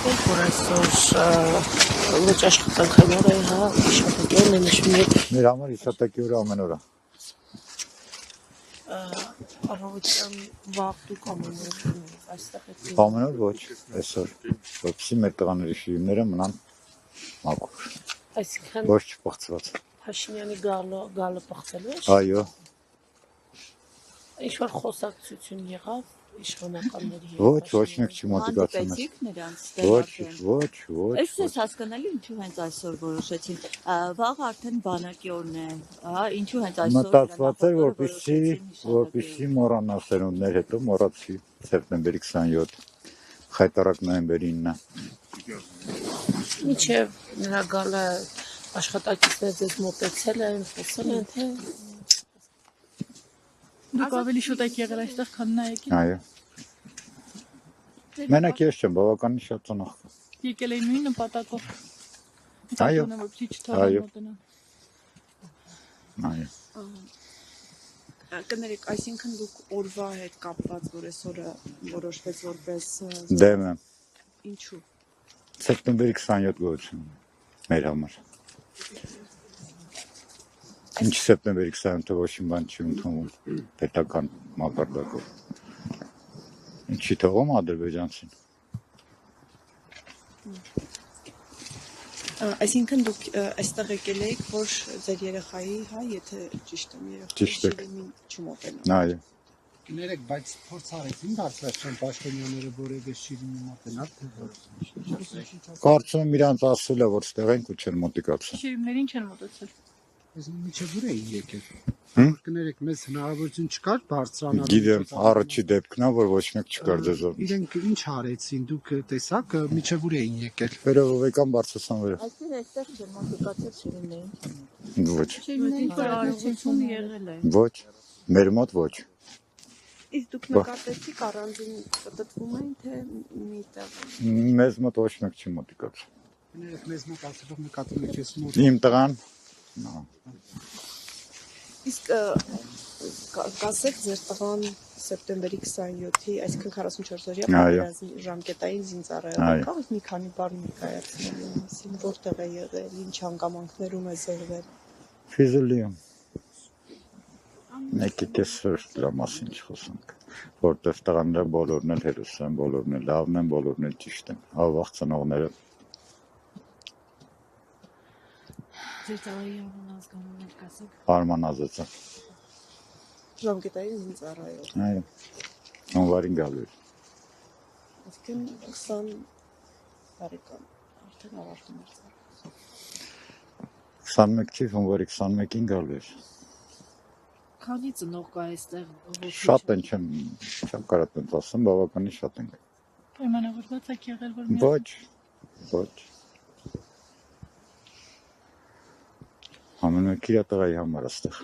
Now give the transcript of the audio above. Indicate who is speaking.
Speaker 1: որ այսօր ոչ աշխատանքային օր է, հա, Հիշատակի օրն է նշվում եւ
Speaker 2: Մեր համար Հիշատակի օրը ամեն օր է։
Speaker 1: առավոտյան վաղ դուք ամեն օր այստեղ եք։
Speaker 2: Ամեն օր ոչ, այսօր, որպեսզի մեր տղաների շիրիմները մնան մաքուր,
Speaker 1: Այսինքն
Speaker 2: ոչ չփոխված։
Speaker 1: Փաշինյանի գալը պղծելու է։
Speaker 2: Այո,
Speaker 1: Ինչ որ խոսակցություն եղավ իշխանականների հետ։
Speaker 2: ոչ մեկ չի մոտիկացել մեզ։
Speaker 3: Հանդիպեցիք նրանց
Speaker 2: Ոչ։
Speaker 3: Այս էս հասկանալի ինչու հենց այսօր որոշեցին։ Վաղ արդեն բանակի օրն է, հա, ինչու հենց այսօր
Speaker 2: Մտածված էր, որպեսզի մոռանա սերունդներ, հետո մոռացի սեպտեմբերի 27, խայտարակ նոյեմբերի 9-ը։
Speaker 1: Մինչև նրա գալը աշխատակիցները ձեզ մոտեցել են, խոսել են, թե
Speaker 4: Դուք ավելի շուտ եք եղել այստեղ, քան նա եկել։
Speaker 2: Այո։ Մենակ ես չեմ, բավականին շատ ծանոթ։
Speaker 4: Եկել էին նույն նպատակով։
Speaker 2: Այո։
Speaker 4: Որպեսզի չթողան մոտենալ։
Speaker 2: Այո։
Speaker 5: Կներեք, այսինքն դուք օրվա հետ կապված, որ այսօրը որոշվեց որպես
Speaker 2: Դեմ եմ։
Speaker 5: ինչու։
Speaker 2: Սեպտեմբերի 27 գոյություն մեր համար։ Ինչ սեպտեմբերի 27-ը ոչ մի բան չի ընդունվում պետական մակարդակով։ Ինչի թողում ադրբեջանցին։
Speaker 5: Այսինքն դուք այստեղ եկել եք, որ ձեր երեխայի, հա, եթե ճիշտ եմ,
Speaker 2: Ճիշտ եք։
Speaker 5: երեխայի չմոտենա։
Speaker 2: Այո։
Speaker 6: Կներեք, բայց փորձ արեցին բարձրացնել պաշտոնյաները որևէ շիրիմի մոտենալ, թե ոչ։
Speaker 2: Կարծում եմ իրանց ասել է, որ ստեղ ենք ու չեն մոտիկացել։
Speaker 4: Շիրիմներին չեն մոտեցել։
Speaker 6: Այս միջև ուր էին եկել։
Speaker 2: Հմ?
Speaker 6: Կներեք, մեզ հնարավորություն չկար բարձրանալու։
Speaker 2: Գիտեմ, առաջի դեպքն է, որ ոչ մեկ չկար ձեզով։
Speaker 6: Իրենք ինչ արեցին, դուք տեսաք, միջև ուր էին եկել։
Speaker 2: Վերևով եկան բարձրացան վերև։
Speaker 3: այսօր այստեղ դեմոկրատիա շիրիմներին։
Speaker 2: Ոչ։
Speaker 4: Շիրիմների արարողություն եղել է։
Speaker 2: Ոչ։ Մեր մոտ ոչ։
Speaker 5: Իսկ դուք նկատեցիք առանձին պատտվում են, թե միտեղ։
Speaker 2: Մեզ մոտ ոչ մեկ չի մոտիկացել։
Speaker 6: Կներեք, մեզ մոտ ասելով նկատում եք ես մոտ։
Speaker 2: Իմ տղան
Speaker 5: Իսկ կասեք ձեր տղան սեպտեմբերի 27-ի, այսինքն 44 օրյա ժամկետային զինծառայողական կա, մի քանի բառ ներկայացնել մասին, որտեղ է եղել, ինչ հանգամանքներում է զոհվել։
Speaker 2: Ֆիզուլիում։ Մեկի տեսր դրա մասին չխոսանք, որտեղ տղաները բոլորն էլ հերոս են, բոլորն էլ լավն են, բոլորն էլ ճիշտ են, ավաղ ծնողները։
Speaker 4: Ձեր տղայի անուն ազգանուններ կասեք։
Speaker 2: Արման Ազատյան։
Speaker 5: Ժամկետային զինծառայող։
Speaker 2: Այո։ Հունվարին գալու էր։
Speaker 5: Այսինքն 20 տարեկան արդեն ավարտում էր ծառայել։
Speaker 2: 21 չի, հունվարի 21-ին գալու էր։
Speaker 4: Քանի ծնող կա այստեղ։
Speaker 2: Շատ են, չեմ կարող եմ ասեմ, բավականին շատ են։
Speaker 4: Պայմանավորված եք եղել, որ
Speaker 2: Ոչ։ Ամեն մեկ իր տղայի համար այստեղ։